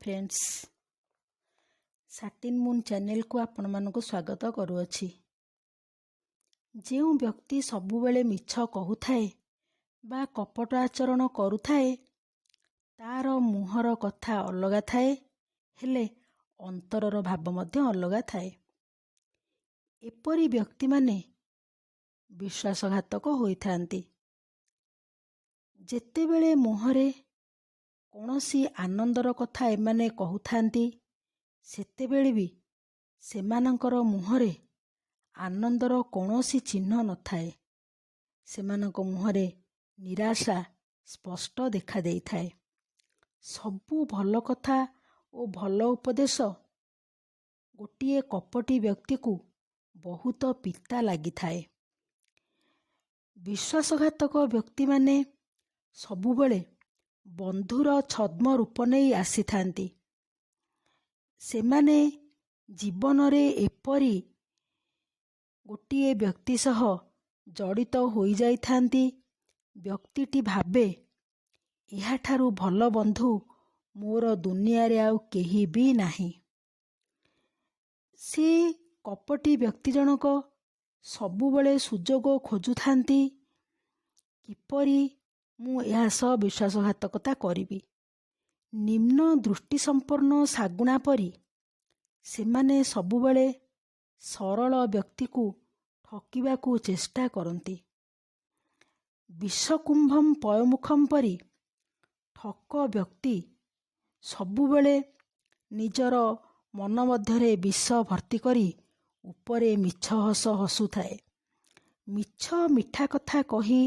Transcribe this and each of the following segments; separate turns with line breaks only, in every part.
Friends, satin moon channel को आपण मानक स्वागत करुअछि। जो व्यक्ति सबुबले मिछ कहूथाए बा कपट आचरण करुथाए तार मुहर कथा अलगा थाए, हेले अंतरर भाव मध्य अलगा थाए। एपरी व्यक्ति माने विश्वासघातक होइथांती। जेतेबेले मुहरे कौनसी आनंदर कथा एमाने कहूथांती सेतेबेले भी सेमानंकर मुहरे आनंदर कौनसी चिन्ह नथाए। सेमानंक मुहरे निराशा स्पष्ट देखा देइथाए। सबु भल कथा और भल उपदेश गोटिए कपटी व्यक्ति को बहुत पिता लगी थाए। विश्वासघातक व्यक्ति माने सबुबले बंधुर छद्म रूप नहीं आसी थांती। सेमाने जीवन रे एपरी गोटिए व्यक्ति सह जड़ित होई जाई थांती। व्यक्तिटी भाबे एहा ठारू भल बंधु मोर दुनिया रे आउ केही भी नाही। से कपटी व्यक्ति जनक सबुबले सुजोग खोजु थांती किपरि मु एहा सह विश्वासघातकता करिबी। निम्न दृष्टि संपन्न सागुणा परी सेमाने सबुबले सरल व्यक्ति को ठकिबा को चेष्टा करती। विषकुंभम पयमुखम परी ठक व्यक्ति सबुबले निजर मन मध्यरे विष भर्ती करी उपरे मिछ हस हसुथाए। मिछ मिठा कथा कही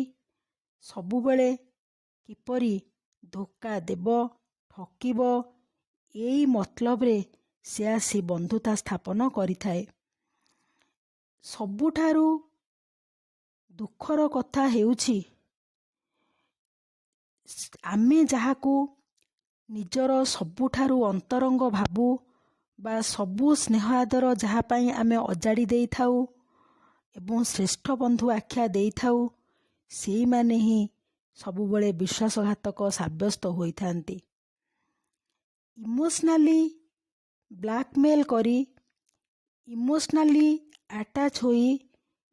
सबुबले किपरि धोका देव ठकिब एई मतलब रे से आसी बंधुता स्थापन करिथाए। सबुठारू दुखर कथा हेउछि आमे जाहाकू निजर सबुठारू अंतरंग भाबू बा सबु स्नेह आदर जहा पाई आमे अजाड़ी देई थाऊ एवं श्रेष्ठ बंधु आख्या देई थाऊ सेई माने ही सबुबले विश्वासघातक साब्यस्त होई थांती। इमोशनली ब्लैकमेल करी इमोशनली अटैच होई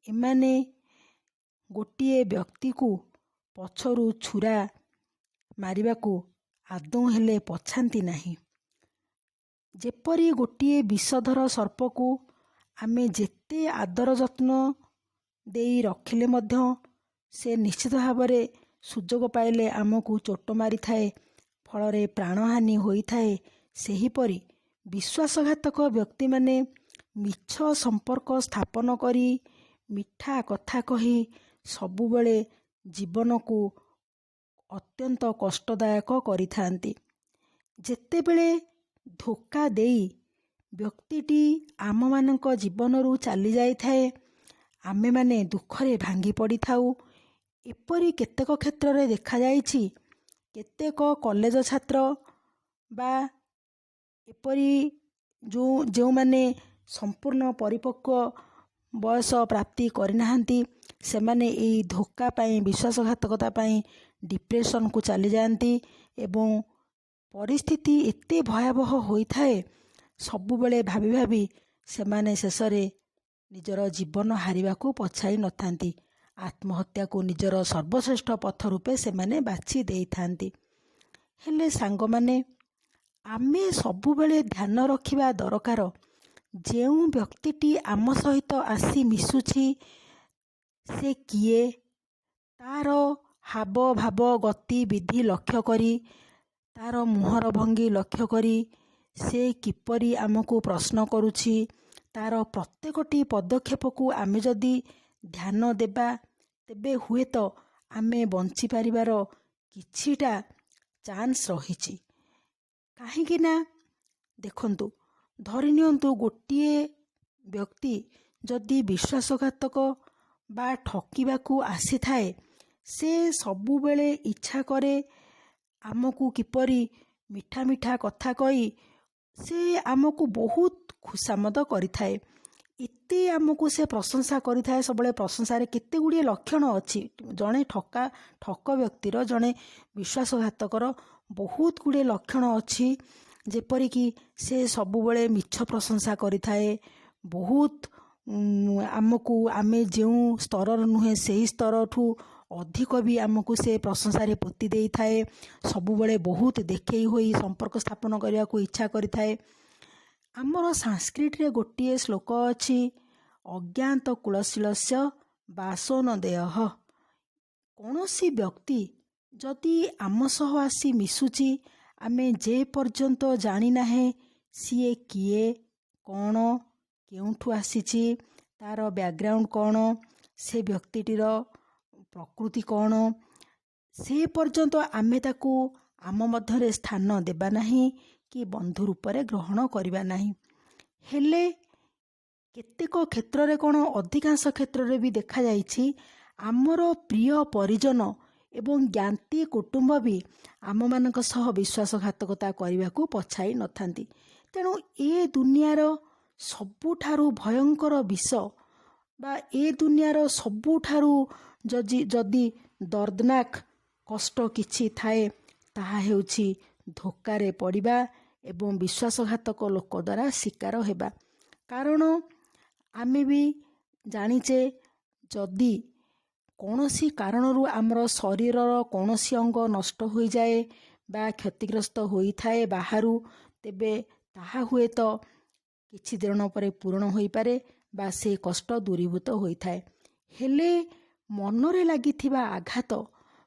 एमाने गोटिए व्यक्ति को पछरू छुरा मारिबा को आदौ हेले पछांती नहीं। जेपरी गोटिए विषधर सर्प को आमे जेते आदर जत्न देई रखिले मध्य से निश्चित भावरे सुजोग पाइले आमको चोट मारी थाए, फलरे प्राणहानि होई थाए। सेहीपरि विश्वासघातक व्यक्ति माने मिछ संपर्क स्थापन करी मिठा कथा कही सबुबले जीवन को अत्यंत कष्टदायक करिथांती। जेतेबेले धोका देई व्यक्तिटी आम मानक जीवनरू चली जाई थाए आमे माने दुखरे भांगी पड़ी थाऊ। एपरी केतेक क्षेत्र रे देखा जाइछि केतेक कॉलेज छात्र बा एपरी जो माने संपूर्ण परिपक्व बयस प्राप्ति करनाहांती सेमाने एई धोका पाई विश्वासघातकता पाई डिप्रेशन को चली जाती एवं परिस्थिति एते भयावह होई थाए सबुबले भाबी भाबी सेमाने शेषरे निजर जीवन हारिबा को पछाई नथांती। आत्महत्या को निजर सर्वश्रेष्ठ पथ रूपे सेमाने बाछि देई थांती। हेले सांग माने आमे सबुबले ध्यान रखिबा दरकार जेउ व्यक्तिटी आम सहित आसी मिसुछि से किए तार हाव भाव गति विधि लक्ष्य करी तार मुहर भंगी लक्ष्य करी से किपरि आमको प्रश्न करुछि तार प्रत्येकटी पदक्षेप को आमे जदि ध्यान देबा तेबे हुए तो आमे बंची पारिबार किछिटा चांस रहिछि। काहेकि ना देखंतु धरिनियंतु गोटिए व्यक्ति जदि विश्वासघातक बा ठकिबा को आसी थाए से सबुबेले इच्छा करे आमको किपरि मिठा मिठा कथा कही से आमको बहुत खुशामद करिथाए। इते आमको से प्रशंसा करिथाए। सबले प्रशंसार केते गुड़िए लक्षण अच्छी। जड़े ठक व्यक्तिर जड़े विश्वासघातकर बहुत गुड़े लक्षण अच्छी। ଯେପରିକି ସେ ସବୁବେଳେ ମିଛ ପ୍ରଶଂସା କରିଥାଏ। ବହୁତ ଆମକୁ ଆମେ ଯେଉଁ ସ୍ତରର ନୁହେଁ ସେହି ସ୍ତରଠୁ ଅଧିକ ବି ଆମକୁ ସେ ପ୍ରଶଂସାରେ ପୋତି ଦେଇଥାଏ। ସବୁବେଳେ ବହୁତ ଦେଖେଇ ହୋଇ ସମ୍ପର୍କ ସ୍ଥାପନ କରିବାକୁ ଇଚ୍ଛା କରିଥାଏ। ଆମର ସାଂସ୍କ୍ରିଟରେ ଗୋଟିଏ ଶ୍ଲୋକ ଅଛି, ଅଜ୍ଞାତ କୁଳଶୀଳସ୍ୟ ବାସୋ ନ ଦେହ। କୌଣସି ବ୍ୟକ୍ତି ଯଦି ଆମ ସହ ଆସି ମିଶୁଛି, ଆମେ ଯେ ପର୍ଯ୍ୟନ୍ତ ଜାଣିନାହେଁ ସିଏ କିଏ, କ'ଣ, କେଉଁଠୁ ଆସିଛି, ତା'ର ବ୍ୟାକଗ୍ରାଉଣ୍ଡ କ'ଣ, ସେ ବ୍ୟକ୍ତିଟିର ପ୍ରକୃତି କ'ଣ, ସେ ପର୍ଯ୍ୟନ୍ତ ଆମେ ତାକୁ ଆମ ମଧ୍ୟରେ ସ୍ଥାନ ଦେବା ନାହିଁ କି ବନ୍ଧୁ ରୂପରେ ଗ୍ରହଣ କରିବା ନାହିଁ। ହେଲେ କେତେକ କ୍ଷେତ୍ରରେ କ'ଣ, ଅଧିକାଂଶ କ୍ଷେତ୍ରରେ ବି ଦେଖାଯାଇଛି ଆମର ପ୍ରିୟ ପରିଜନ ଏବଂ ଜ୍ଞାତି କୁଟୁମ୍ବ ବି ଆମମାନଙ୍କ ସହ ବିଶ୍ୱାସଘାତକତା କରିବାକୁ ପଛାଇ ନଥାନ୍ତି। ତେଣୁ ଏ ଦୁନିଆର ସବୁଠାରୁ ଭୟଙ୍କର ବିଷ ବା ଏ ଦୁନିଆର ସବୁଠାରୁ ଯଦି ଦର୍ଦନାକ କଷ୍ଟ କିଛି ଥାଏ, ତାହା ହେଉଛି ଧୋକାରେ ପଡ଼ିବା ଏବଂ ବିଶ୍ୱାସଘାତକ ଲୋକ ଦ୍ୱାରା ଶିକାର ହେବା। କାରଣ ଆମେ ବି ଜାଣିଛେ, ଯଦି କୌଣସି କାରଣରୁ ଆମର ଶରୀରର କୌଣସି ଅଙ୍ଗ ନଷ୍ଟ ହୋଇଯାଏ ବା କ୍ଷତିଗ୍ରସ୍ତ ହୋଇଥାଏ ବାହାରୁ, ତେବେ ତାହା ହୁଏତ କିଛି ଦିନ ପରେ ପୂରଣ ହୋଇପାରେ ବା ସେ କଷ୍ଟ ଦୂରୀଭୂତ ହୋଇଥାଏ। ହେଲେ ମନରେ ଲାଗିଥିବା ଆଘାତ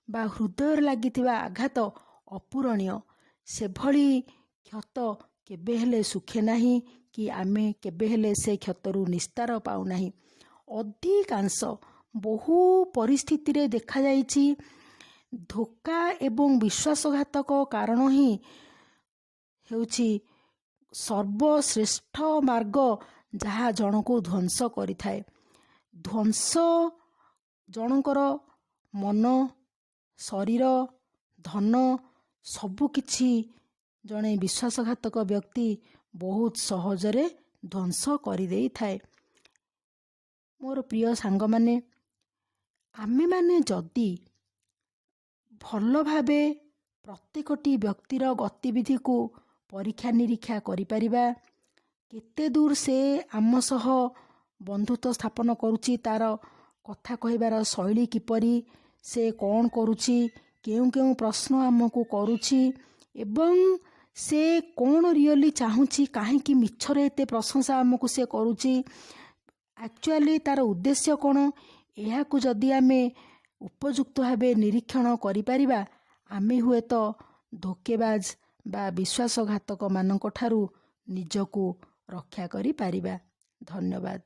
ବା ହୃଦୟରେ ଲାଗିଥିବା ଆଘାତ ଅପୂରଣୀୟ। ସେଭଳି କ୍ଷତ କେବେ ହେଲେ ଶୁଖେ ନାହିଁ କି ଆମେ କେବେ ହେଲେ ସେ କ୍ଷତରୁ ନିସ୍ତାର ପାଉନାହିଁ। ଅଧିକାଂଶ ବହୁ ପରିସ୍ଥିତିରେ ଦେଖାଯାଇଛି ଧୋକା ଏବଂ ବିଶ୍ୱାସଘାତକ କାରଣ ହିଁ ହେଉଛି ସର୍ବଶ୍ରେଷ୍ଠ ମାର୍ଗ, ଯାହା ଜଣକୁ ଧ୍ୱଂସ କରିଥାଏ। ଧ୍ୱଂସ ଜଣଙ୍କର ମନ, ଶରୀର, ଧନ ସବୁକିଛି ଜଣେ ବିଶ୍ୱାସଘାତକ ବ୍ୟକ୍ତି ବହୁତ ସହଜରେ ଧ୍ୱଂସ କରିଦେଇଥାଏ। ମୋର ପ୍ରିୟ ସାଙ୍ଗମାନେ, ଆମେମାନେ ଯଦି ଭଲ ଭାବେ ପ୍ରତ୍ୟେକଟି ବ୍ୟକ୍ତିର ଗତିବିଧିକୁ ପରୀକ୍ଷା ନିରୀକ୍ଷା କରିପାରିବା, କେତେ ଦୂର ସେ ଆମ ସହ ବନ୍ଧୁତ୍ୱ ସ୍ଥାପନ କରୁଛି, ତା'ର କଥା କହିବାର ଶୈଳୀ କିପରି, ସେ କ'ଣ କରୁଛି, କେଉଁ କେଉଁ ପ୍ରଶ୍ନ ଆମକୁ କରୁଛି ଏବଂ ସେ କ'ଣ ରିଅଲି ଚାହୁଁଛି, କାହିଁକି ମିଛରେ ଏତେ ପ୍ରଶଂସା ଆମକୁ ସେ କରୁଛି, ଆକ୍ଚୁଆଲି ତା'ର ଉଦ୍ଦେଶ୍ୟ କ'ଣ, ଏହାକୁ ଯଦି ଆମେ ଉପଯୁକ୍ତ ଭାବେ ନିରୀକ୍ଷଣ କରିପାରିବା, ଆମେ ହୁଏତ ଧୋକେବାଜ ବା ବିଶ୍ୱାସଘାତକ ମାନଙ୍କ ଠାରୁ ନିଜକୁ ରକ୍ଷା କରିପାରିବା। ଧନ୍ୟବାଦ।